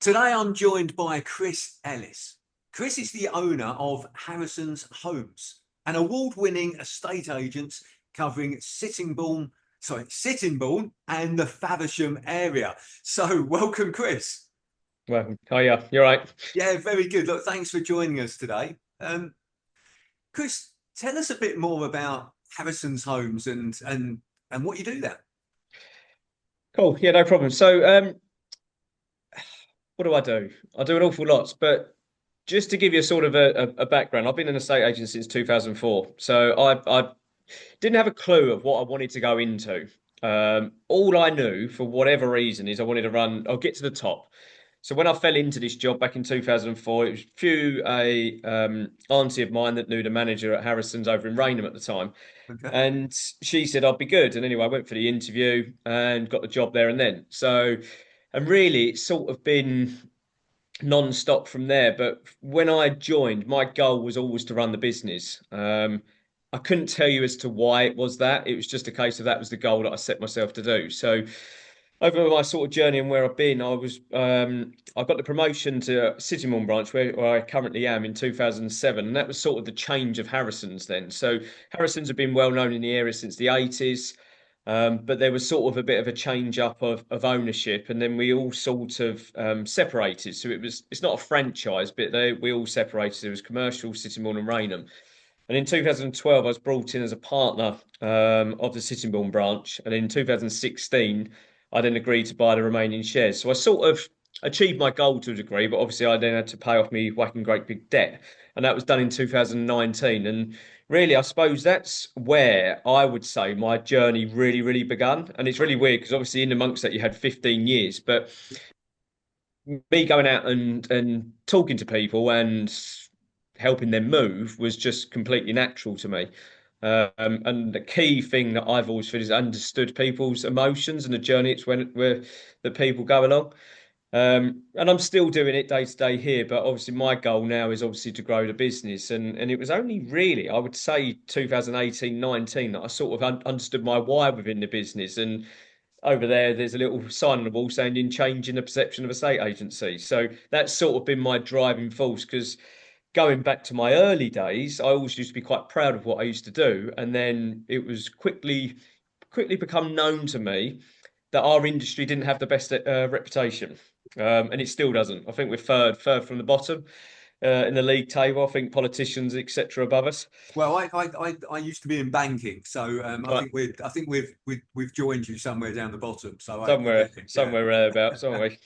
Today I'm joined by Chris Ellis. Chris is the owner of Harrison's Homes, an award-winning estate agent covering Sittingbourne and the Faversham area. So welcome, Chris. Well, oh yeah, you're right. Yeah, very good. Look, thanks for joining us today. Chris, tell us a bit more about Harrison's Homes and what you do there. Cool. Yeah, no problem. So, what do? I do an awful lot, but just to give you a sort of a background, I've been an estate agent since 2004. So I didn't have a clue of what I wanted to go into. All I knew, for whatever reason, is I wanted to run. I'll get to the top. So when I fell into this job back in 2004, it was through a auntie of mine that knew the manager at Harrison's over in Rainham at the time. Okay. And she said I'd be good. And anyway, I went for the interview and got the job there and then. So, and really, it's sort of been non-stop from there. But when I joined, my goal was always to run the business. I couldn't tell you as to why it was that. It was just a case of that was the goal that I set myself to do. So over my sort of journey and where I've been, I got the promotion to Sittingbourne branch where I currently am in 2007, and that was sort of the change of Harrison's then. So Harrison's have been well known in the area since the 80s, but there was sort of a bit of a change up of ownership, and then we all sort of separated. So it's not a franchise, but we all separated. It was commercial, Sittingbourne and Rainham. And in 2012, I was brought in as a partner of the Sittingbourne branch. And in 2016, I then agreed to buy the remaining shares. So I sort of achieved my goal to a degree, but obviously I then had to pay off me whacking great big debt. And that was done in 2019. And really, I suppose that's where I would say my journey really, really begun. And it's really weird because obviously in amongst that, you had 15 years. But me going out and talking to people and helping them move was just completely natural to me. And the key thing that I've always felt is understood people's emotions and the journey it's where the people go along. And I'm still doing it day to day here, but obviously my goal now is obviously to grow the business. And it was only really, I would say 2018, 19 that I sort of understood my why within the business. And over there's a little sign on the wall saying in changing the perception of a state agency. So that's sort of been my driving force because going back to my early days, I always used to be quite proud of what I used to do, and then it was quickly become known to me that our industry didn't have the best reputation, and it still doesn't. I think we're third from the bottom in the league table. I think politicians, etc., above us. Well, I used to be in banking, so Right, I think we've joined you somewhere down the bottom. So I somewhere, get it. Yeah. somewhere thereabouts, aren't we?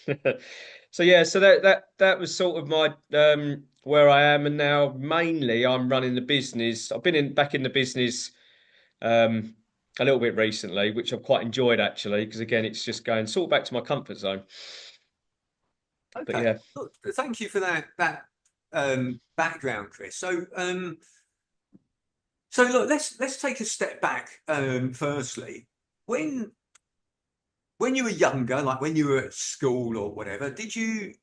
So yeah, so that was sort of my where I am, and now mainly I'm running the business. I've been back in the business um, a little bit recently, which I've quite enjoyed actually, because again, it's just going sort of back to my comfort zone. But Okay. yeah, Look, thank you for that background, Chris. So look, let's take a step back. Firstly, when when you were younger, like when you were at school or whatever, did you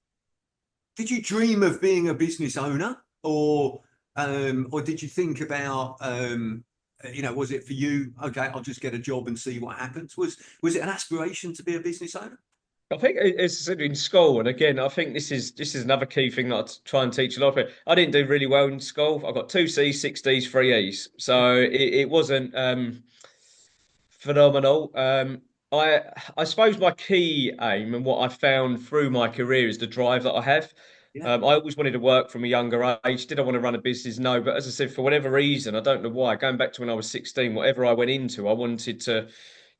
dream of being a business owner, or did you think about was it for you? Okay, I'll just get a job and see what happens. Was it an aspiration to be a business owner? I think it's in school, and again, I think this is another key thing that I try and teach a lot of people. I didn't do really well in school. I got two C's, six D's, three E's, so it wasn't phenomenal. I suppose my key aim and what I found through my career is the drive that I have. Yeah. I always wanted to work from a younger age. Did I want to run a business? No, but as I said, for whatever reason, I don't know why. Going back to when I was 16, whatever I went into, I wanted to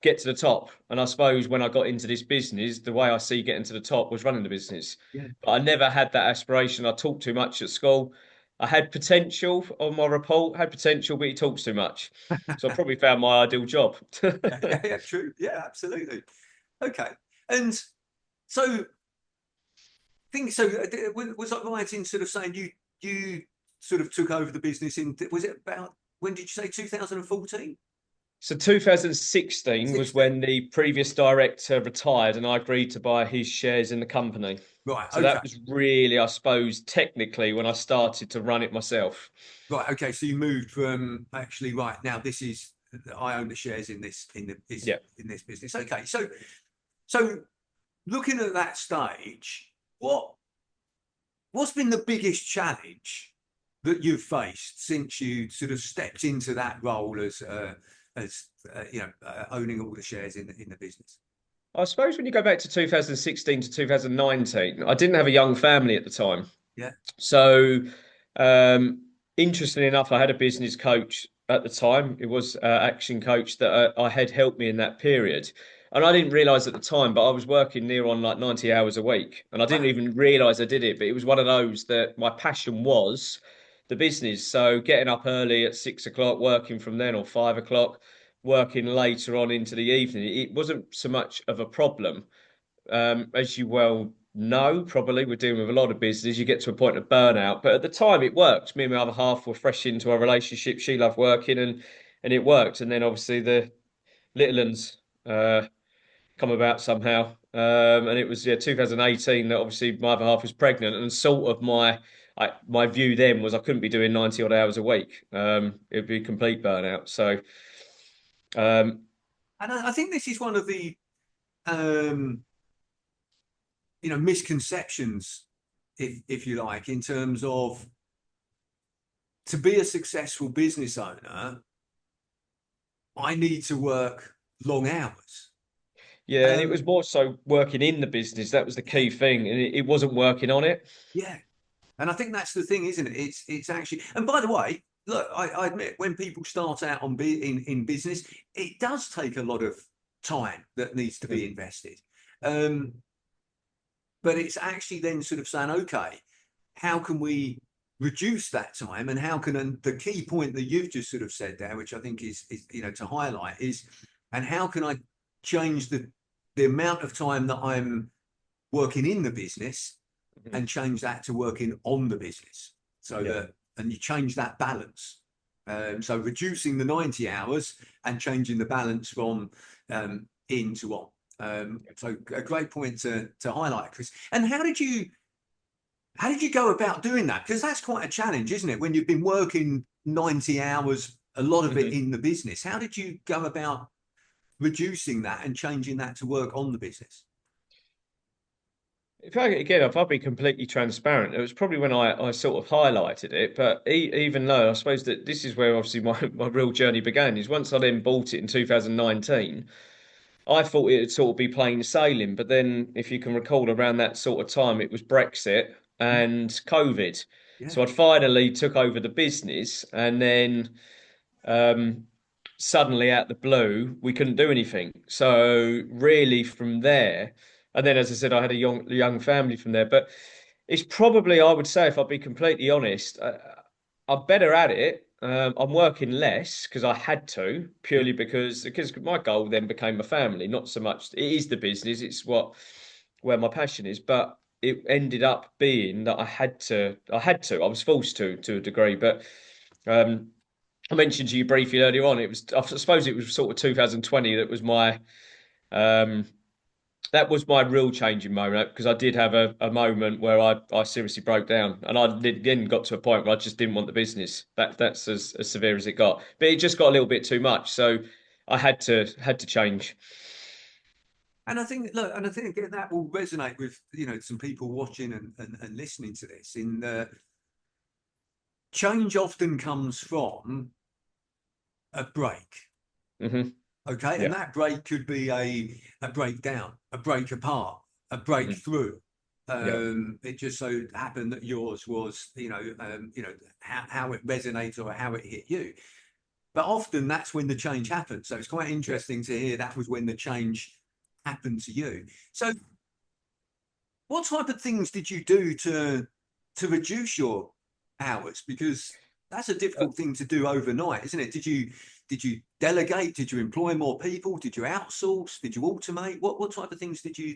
get to the top. And I suppose when I got into this business, the way I see getting to the top was running the business. Yeah. But I never had that aspiration. I talked too much at school. I had potential on my report, had potential, but he talks too much. So I probably found my ideal job. Yeah, true. Yeah, absolutely. Okay. And so think so. Was I right in sort of saying you sort of took over the business in, was it about, when did you say, 2014? So 2016 was 16. when the previous director retired and I agreed to buy his shares in the company. Right. So Okay. that was really, I suppose, technically when I started to run it myself. Right. Okay. So you moved from actually, right now, I own the shares Yeah. in this business. Okay. So looking at that stage, what what's been the biggest challenge that you've faced since you sort of stepped into that role as owning all the shares in the business? I suppose when you go back to 2016 to 2019, I didn't have a young family at the time. Yeah. So, interestingly enough, I had a business coach at the time. It was Action Coach that I had helped me in that period. And I didn't realize at the time, but I was working near on like 90 hours a week. And I didn't Wow. even realize I did it, but it was one of those that my passion was the business. So, getting up early at 6 o'clock, working from then, or 5 o'clock, working later on into the evening, it wasn't so much of a problem. As you well know, probably we're dealing with a lot of business. You get to a point of burnout, but at the time it worked. Me and my other half were fresh into our relationship. She loved working, and it worked. And then obviously the little ones come about somehow. And it was 2018 that obviously my other half was pregnant, and sort of my view then was I couldn't be doing 90 odd hours a week. It'd be complete burnout. So um, And I think this is one of the um, misconceptions, if you like, in terms of to be a successful business owner, I need to work long hours. yeah, and it was more so working in the business. That was the Yeah, key thing, and it wasn't working on it. yeah. And I think that's the thing, isn't it? It's actually. And by the way, look, I admit when people start out in business, it does take a lot of time that needs to be Mhm. invested. Um, but it's actually then sort of saying, okay, how can we reduce that time, and how can, and the key point that you've just sort of said there, which I think is to highlight, is, and how can I change the amount of time that I'm working in the business Mhm. and change that to working on the business, so Yeah, that, and you change that balance. So reducing the 90 hours and changing the balance from in to on. So a great point to highlight, Chris. And how did you go about doing that? Because that's quite a challenge, isn't it? When you've been working 90 hours, a lot of it Mhm. in the business. How did you go about reducing that and changing that to work on the business? If I'd be completely transparent, it was probably when I sort of highlighted it. But even though I suppose that this is where obviously my real journey began, is once I then bought it in 2019. I thought it'd sort of be plain sailing, but then if you can recall around that sort of time, it was Brexit Yeah, and COVID. yeah, So I'd finally took over the business, and then um, suddenly out the blue, we couldn't do anything. So really from there, and then as I said, I had a young family from there. But it's probably, I would say, if I'll be completely honest, I'm better at it. I'm working less because I had to, yeah, purely because my goal then became my family, not so much it is the business, it's where my passion is. But it ended up being that I was forced to a degree. But um, I mentioned to you briefly earlier on, I suppose it was sort of 2020 um, that was my real changing moment, because I did have a moment where I seriously broke down, and I then got to a point where I just didn't want the business. That's as severe as it got, but it just got a little bit too much, so I had to change. and I think, look, and I think again that will resonate with some people watching and listening to this. In the change often comes from a break. Hmm. Okay, and Yeah. that break could be a breakdown, a break apart, a Hmm. breakthrough. Yeah. It just so happened that yours was, how it resonated or how it hit you. But often that's when the change happens. So it's quite Yeah. interesting to hear that was when the change happened to you. So what type of things did you do to reduce your hours? Because that's a difficult thing to do overnight, isn't it? Did you delegate? Did you employ more people? Did you outsource? Did you automate? What type of things did you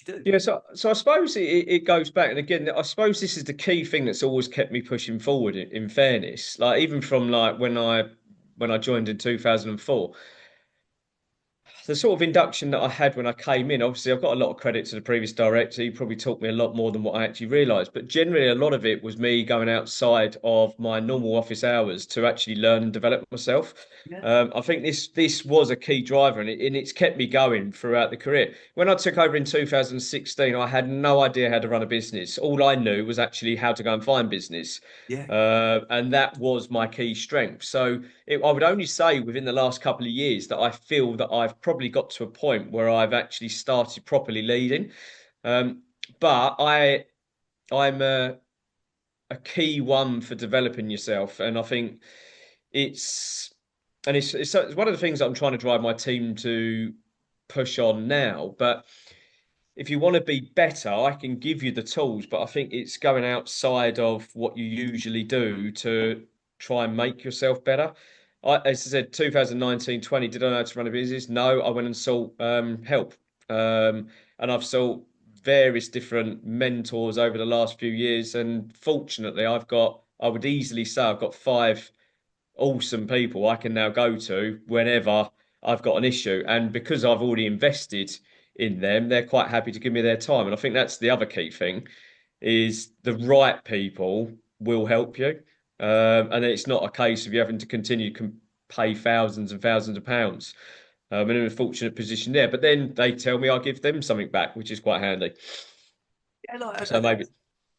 do? Yeah, so I suppose it goes back, and again, I suppose this is the key thing that's always kept me pushing forward. In fairness, like even from like when I joined in 2004, the sort of induction that I had when I came in, obviously I've got a lot of credit to the previous director. He probably taught me a lot more than what I actually realised. But generally, a lot of it was me going outside of my normal office hours to actually learn and develop myself. Yeah. I think this was a key driver, and it's kept me going throughout the career. When I took over in 2016, I had no idea how to run a business. All I knew was actually how to go and find business. Yeah. And that was my key strength. So I would only say within the last couple of years that I feel that I've probably got to a point where I've actually started properly leading. Um, but I'm a key one for developing yourself, and I think it's it's one of the things that I'm trying to drive my team to push on now. But if you want to be better, I can give you the tools, but I think it's going outside of what you usually do to try and make yourself better. As I said, 2019-20, did I know how to run a business? No, I went and sought help. And I've sought various different mentors over the last few years. And fortunately, I would easily say I've got five awesome people I can now go to whenever I've got an issue. And because I've already invested in them, they're quite happy to give me their time. And I think that's the other key thing is the right people will help you. And it's not a case of you having to continue to pay thousands and thousands of pounds. I'm in a fortunate position there. But then they tell me I give them something back, which is quite handy. Yeah, like, So maybe.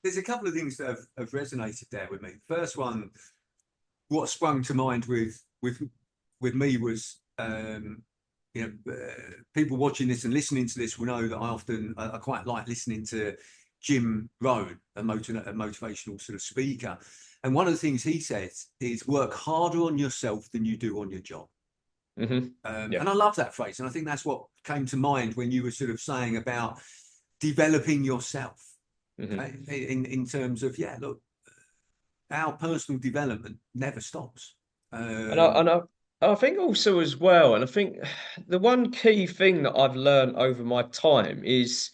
there's a couple of things that have resonated there with me. First one, what sprung to mind with me was people watching this and listening to this will know that I quite like listening to Jim Rohn, a motivational sort of speaker. And one of the things he says is work harder on yourself than you do on your job. Yeah. And I love that phrase. And I think that's what came to mind when you were sort of saying about developing yourself. Okay? In terms of, yeah, look, our personal development never stops. And I think also as well, and I think the one key thing that I've learned over my time is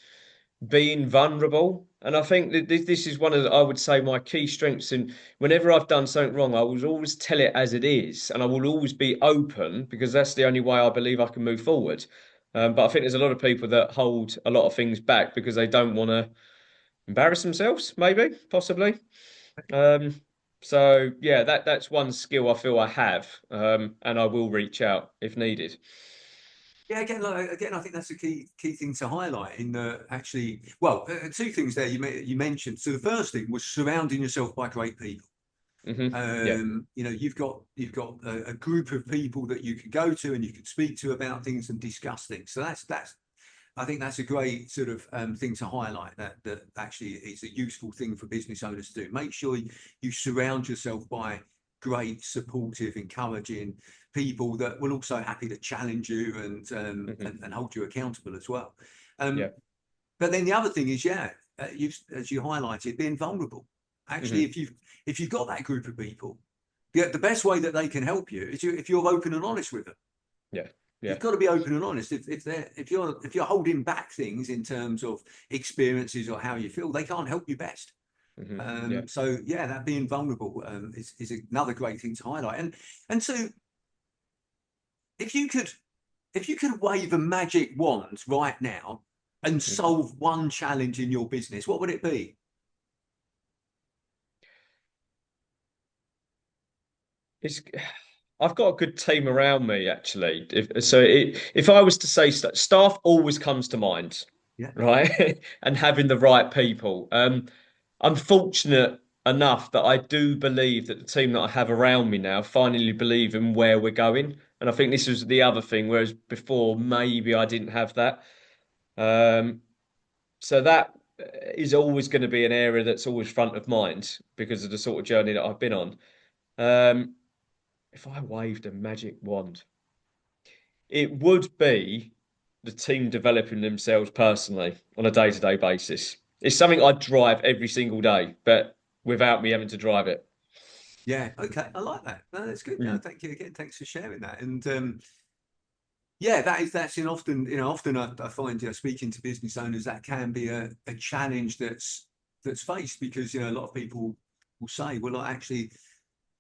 being vulnerable. And I think that this is one of I would say my key strengths. And whenever I've done something wrong, I will always tell it as it is, and I will always be open because that's the only way I believe I can move forward. But I think there's a lot of people that hold a lot of things back because they don't want to embarrass themselves, maybe, possibly. Um, so yeah, that's one skill I feel I have, and I will reach out if needed. Yeah, again, I think that's a key thing to highlight. In the actually, well, two things there you mentioned. So the first thing was surrounding yourself by great people. Yeah. You've got a group of people that you can go to and you can speak to about things and discuss things. So that's I think that's a great sort of thing to highlight. That actually is a useful thing for business owners to do. Make sure you surround yourself by great, supportive, encouraging people that will also happy to challenge you and hold you accountable as well. Yeah. But then the other thing is, yeah, as you highlighted, being vulnerable. Actually, hmm if you've got that group of people, the best way that they can help you is if you're open and honest with them. Yeah. You've Yeah. got to be open and honest. If you're holding back things in terms of experiences or how you feel, they can't help you best. Yeah. So yeah, that being vulnerable is another great thing to highlight. And so if you could wave a magic wand right now and Mhm. solve one challenge in your business, what would it be? It's I've got a good team around me actually. If I was to say staff always comes to mind, Yeah, right? And having the right people. I'm fortunate enough that I do believe that the team that I have around me now finally believe in where we're going. And I think this was the other thing, whereas before maybe I didn't have that. Um, so that is always going to be an area that's always front of mind because of the sort of journey that I've been on. Um, if I waved a magic wand, it would be the team developing themselves personally on a day-to-day basis. It's something I drive every single day, but without me having to drive it. yeah, okay, I like that. No, that's good. No, Mm, thank you again. Thanks for sharing that. And yeah, that's in often I find speaking to business owners that can be a challenge that's faced because a lot of people will say, well, actually,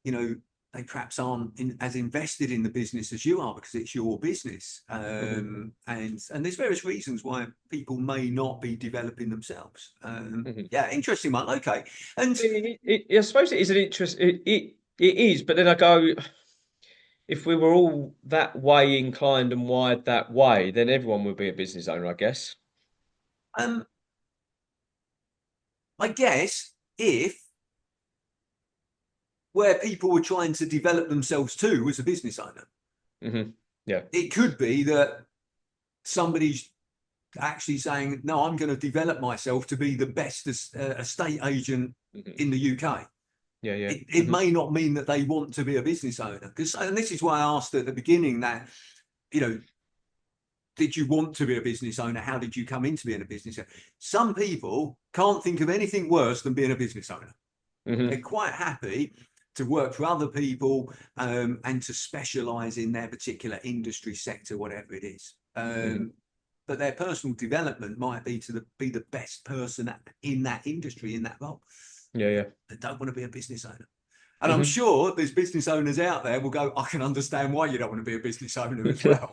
you know, they perhaps aren't as invested in the business as you are because it's your business. And there's various reasons why people may not be developing themselves. Mhm. Yeah, interesting one. Okay. And I suppose it is an interest. It is, but then I go, if we were all that way inclined and wired that way, then everyone would be a business owner, I guess. um, I guess if where people were trying to develop themselves too was a business owner, Yeah. it could be that somebody's actually saying, no, I'm going to develop myself to be the best estate agent hmm in the UK. Yeah. Yeah. It may not mean that they want to be a business owner. And this is why I asked at the beginning that, you know, did you want to be a business owner? How did you come into being a business owner? Some people can't think of anything worse than being a business owner. They're hmm quite happy to work for other people and to specialize in their particular industry sector, whatever it is. hmm But their personal development might be be the best person in that industry, in that role. Yeah. Yeah. They don't want to be a business owner. And I'm hmm sure there's business owners out there will go, I can understand why you don't want to be a business owner as well.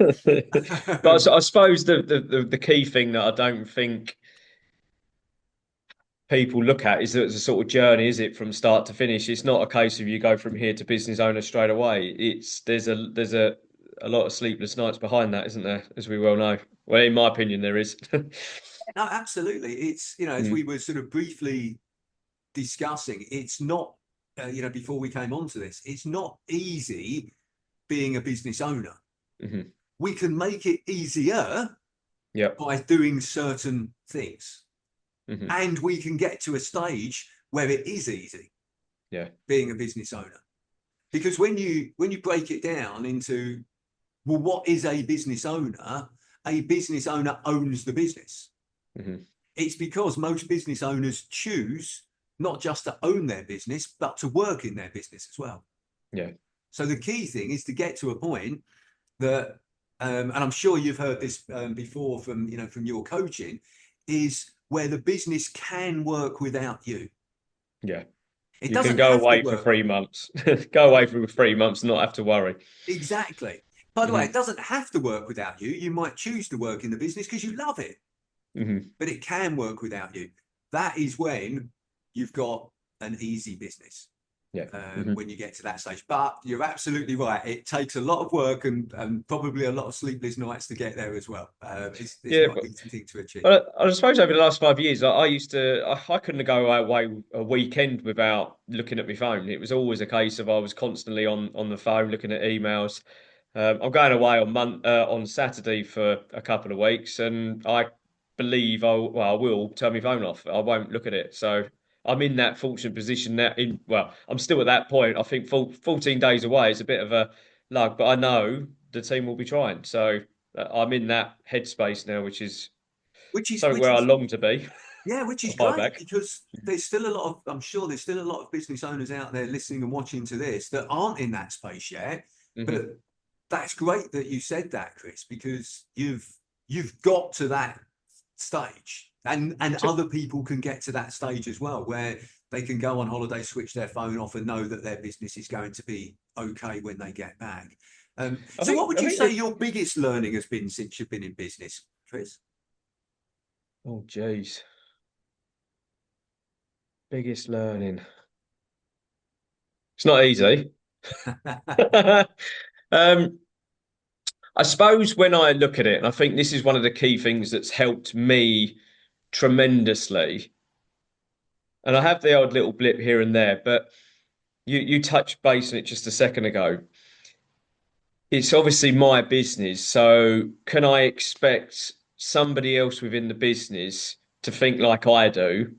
But I suppose the key thing that I don't think people look at is that it's a sort of journey, is it, from start to finish? It's not a case of you go from here to business owner straight away. It's there's a lot of sleepless nights behind that, isn't there? As we well know. Well, in my opinion, there is. No, absolutely. It's, you know, as we Mm, were sort of briefly discussing, it's not, before we came onto this, it's not easy being a business owner. hmm We can make it easier Yep. by doing certain things. hmm And we can get to a stage where it is easy Yeah. being a business owner. Because when you break it down into, well, what is a business owner? A business owner owns the business. hmm It's because most business owners choose not just to own their business, but to work in their business as well. Yeah. So the key thing is to get to a point that, and I'm sure you've heard this before from from your coaching, is where the business can work without you. Yeah. It You can doesn't go have to away for work 3 months. Go away for 3 months and not have to worry. exactly. By the way, it hmm doesn't have to work without you. You might choose to work in the business because you love it, hmm but it can work without you. That is when you've got an easy business. Yeah. hmm When you get to that stage. But you're absolutely right. It takes a lot of work and probably a lot of sleepless nights to get there as well. It's Yeah. not an easy thing to achieve. I suppose over the last 5 years, I used to, I couldn't go away a weekend without looking at my phone. It was always a case of I was constantly on the phone looking at emails. I'm going away on Saturday for a couple of weeks, and I believe I will turn my phone off. I won't look at it. So I'm in that fortunate position now. I'm still at that point. I think 14 days away is a bit of a lug, but I know the team will be trying. So I'm in that headspace now, which is Which is something which where I is long to be yeah, which a is while great back. because there's still a lot of I'm sure there's still a lot of business owners out there listening and watching to this that aren't in that space yet. hmm But that's great that you said that, Chris, because you've got to that stage. And So, other people can get to that stage as well, where they can go on holiday, switch their phone off, and know that their business is going to be okay when they get back. I So, what think would I you think say that. your biggest learning has been since you've been in business, Chris? Oh, geez, biggest learning. It's not easy. um, I suppose when I look at it, and I think this is one of the key things that's helped me tremendously. And I have the odd little blip here and there, but you touched base on it just a second ago. It's obviously my business, so can I expect somebody else within the business to think like I do?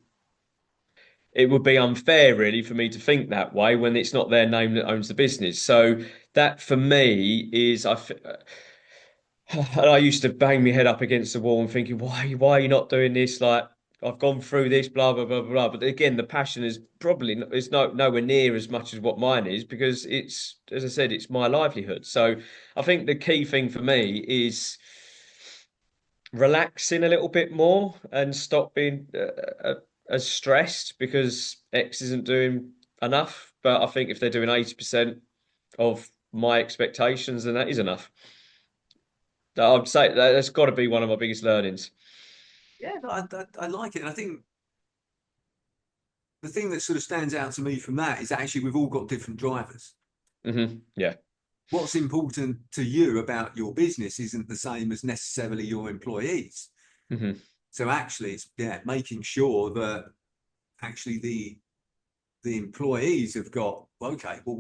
It would be unfair, really, for me to think that way when it's not their name that owns the business. So that for me is and I used to bang my head up against the wall and thinking, why are you not doing this? Like I've gone through this, blah blah blah blah. But again, the passion is probably it's nowhere near as much as what mine is because it's, as I said, it's my livelihood. So I think the key thing for me is relaxing a little bit more and stop being as stressed because X isn't doing enough. But I think if they're doing 80%. of my expectations, and that is enough. I'd say that's got to be one of my biggest learnings. Yeah, no, I like it. And I think the thing that sort of stands out to me from that is actually we've all got different drivers. Yeah. What's important to you about your business isn't the same as necessarily your employees. hmm So actually, it's making sure that actually the employees have got, okay, well,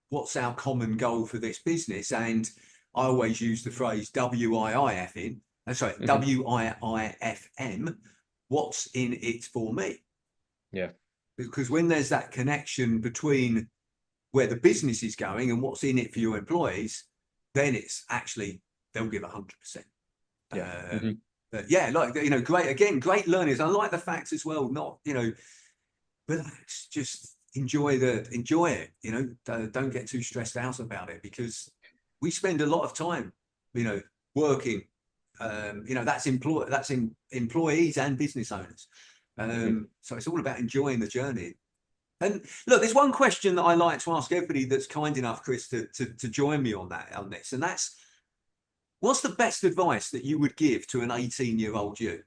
what's our common goal for this business? And I always use the phrase WIIFing. Sorry, hmm WIIFM. What's in it for me? Yeah. Because when there's that connection between where the business is going and what's in it for your employees, then it's actually they'll give 100%. Yeah. But yeah, like great learners. I like the facts as well. Not relax, just enjoy it. Don't get too stressed out about it because we spend a lot of time, working. That's in employees and business owners. hmm So it's all about enjoying the journey. And look, there's one question that I like to ask everybody that's kind enough, Chris, to join me on this, and that's what's the best advice that you would give to an 18-year-old you?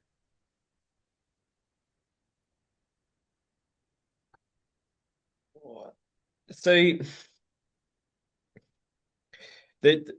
So the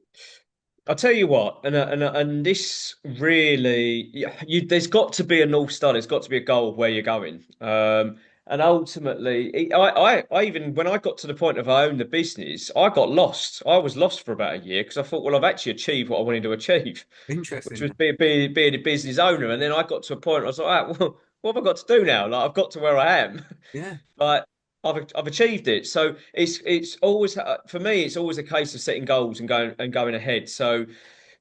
I'll tell you what, and this really, there's got to be a North Star. There's got to be a goal of where you're going. And ultimately, I even when I got to the point of I own the business, I got lost. I was lost for about a year because I thought, well, I've actually achieved what I wanted to achieve, which Interesting. was being a business owner. And then I got to a point where I was like, ah, well, what have I got to do now? Like I've got to where I am. Yeah. Like I've achieved it. So it's always for me. It's always a case of setting goals and going ahead. So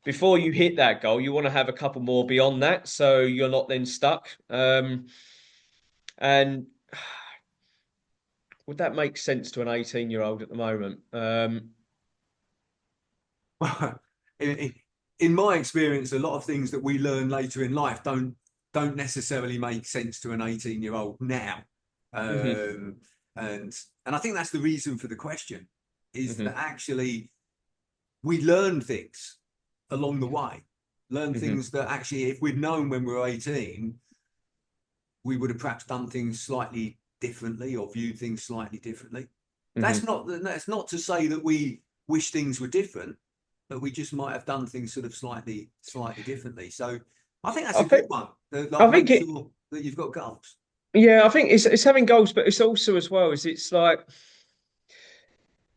before you hit that goal, you want to have a couple more beyond that, so you're not then stuck. And would that make sense to an 18-year-old at the moment? in, in my experience, a lot of things that we learn later in life don't necessarily make sense to an 18-year-old now. hmm Um, and I think that's the reason for the question is that hmm actually we learn things along the way, learn hmm things that actually, if we'd known when we were 18, we would have perhaps done things slightly differently or viewed things slightly differently. hmm That's not to say that we wish things were different, but we just might have done things sort of slightly differently. So I think that's I a good think one. Like I make think it. sure that you've got goals. Yeah, I think it's having goals, but it's also as well is it's like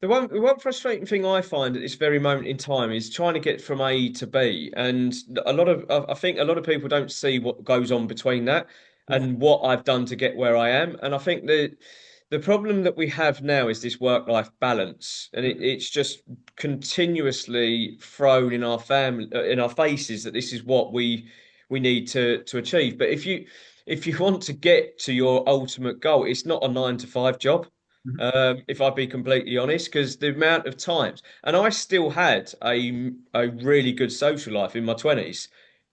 the one frustrating thing I find at this very moment in time is trying to get from A to B, and I think a lot of people don't see what goes on between that Yeah. and what I've done to get where I am. And I think the problem that we have now is this work-life balance, and Mm-hmm. it's just continuously thrown in our family in our faces that this is what we need to achieve. But if you want to get to your ultimate goal, it's not a 9 to 5 job, Mm-hmm. if I'd be completely honest, because the amount of times, and I still had a really good social life in my 20s,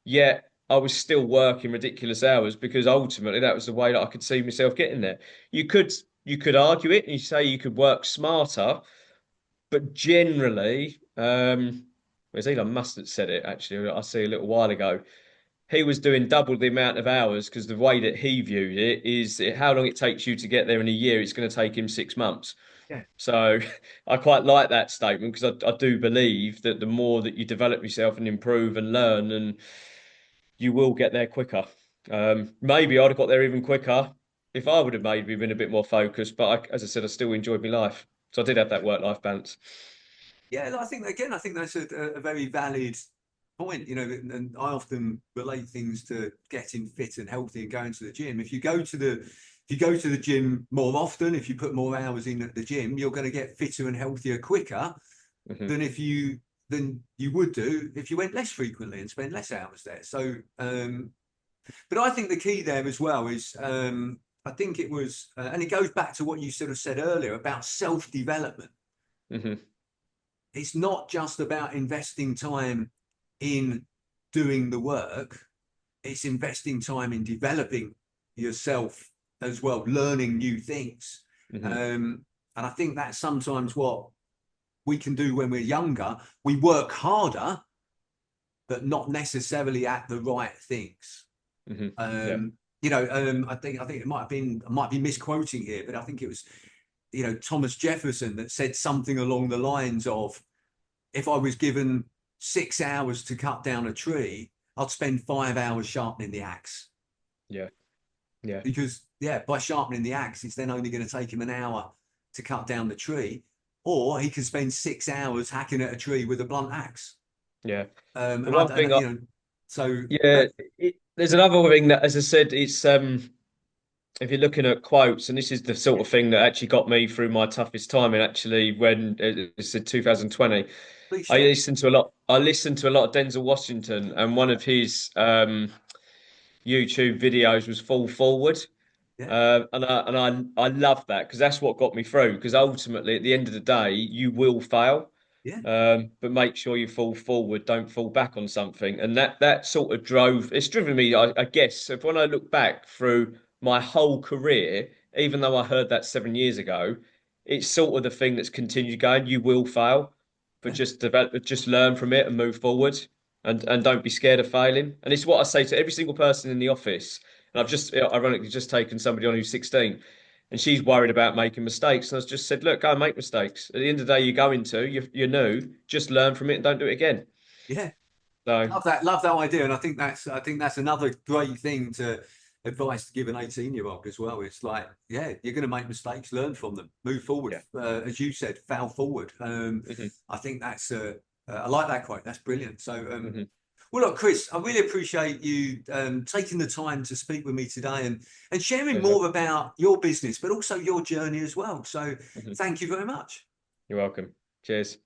yet I was still working ridiculous hours because ultimately that was the way that I could see myself getting there. You could you could argue it and you say you could work smarter, but generally, whereas Elon Musk that said it actually, I see a little while ago he was doing double the amount of hours because the way that he viewed it is how long it takes you to get there in a year, it's going to take him 6 months. Yeah. So I quite like that statement because I do believe that the more that you develop yourself and improve and learn, and you will get there quicker. Maybe I'd have got there even quicker if I would have maybe been a bit more focused. But as I said, I still enjoyed my life. So I did have that work-life balance. Yeah, I think that's a very valid point. And I often relate things to getting fit and healthy and going to the gym. If you go to the gym more often, if you put more hours in at the gym, you're going to get fitter and healthier quicker hmm than you would do if you went less frequently and spent less hours there. So, but I think the key there as well is I think it was, and it goes back to what you sort of said earlier about self development. hmm It's not just about investing time in doing the work, it's investing time in developing yourself as well, learning new things. hmm And I think that's sometimes what we can do when we're younger. We work harder, but not necessarily at the right things. Yeah. I think it I might be misquoting here, but I think it was, Thomas Jefferson that said something along the lines of, if I was given 6 hours to cut down a tree, I'd spend 5 hours sharpening the axe. Yeah. Yeah. Because, yeah, by sharpening the axe, it's then only going to take him an hour to cut down the tree, or he can spend 6 hours hacking at a tree with a blunt axe. Yeah. Um, The and I, one thing and, I, you know, so yeah, there's another thing that, as I said, it's if you're looking at quotes, and this is the sort of thing that actually got me through my toughest time, and actually when it's in 2020, please I share. listened to a lot. I listened to a lot of Denzel Washington, and one of his YouTube videos was Fall Forward. Yeah, And I love that because that's what got me through. Because ultimately, at the end of the day, you will fail, yeah, but make sure you fall forward. Don't fall back on something. And that sort of drove. It's driven me. I guess if when I look back through my whole career, even though I heard that 7 years ago, it's sort of the thing that's continued going. You will fail, but yeah, just develop, just learn from it and move forward. And don't be scared of failing. And it's what I say to every single person in the office. And I've yeah, just ironically just taken somebody on who's 16 and she's worried about making mistakes. And I just said, look, go and make mistakes. At the end of the day, you're going to, you're new, just learn from it and don't do it again. yeah. So, Love that idea, and I think that's another great thing to advice to give an 18-year-old as well. It's like, yeah, you're going to make mistakes, learn from them, move forward. yeah. As you said, fail forward. Hmm. I think I like that quote. That's brilliant. So, Hmm. well, look, Chris, I really appreciate you taking the time to speak with me today and sharing Pleasure. more about your business, but also your journey as well. So, Hmm. thank you very much. You're welcome. Cheers.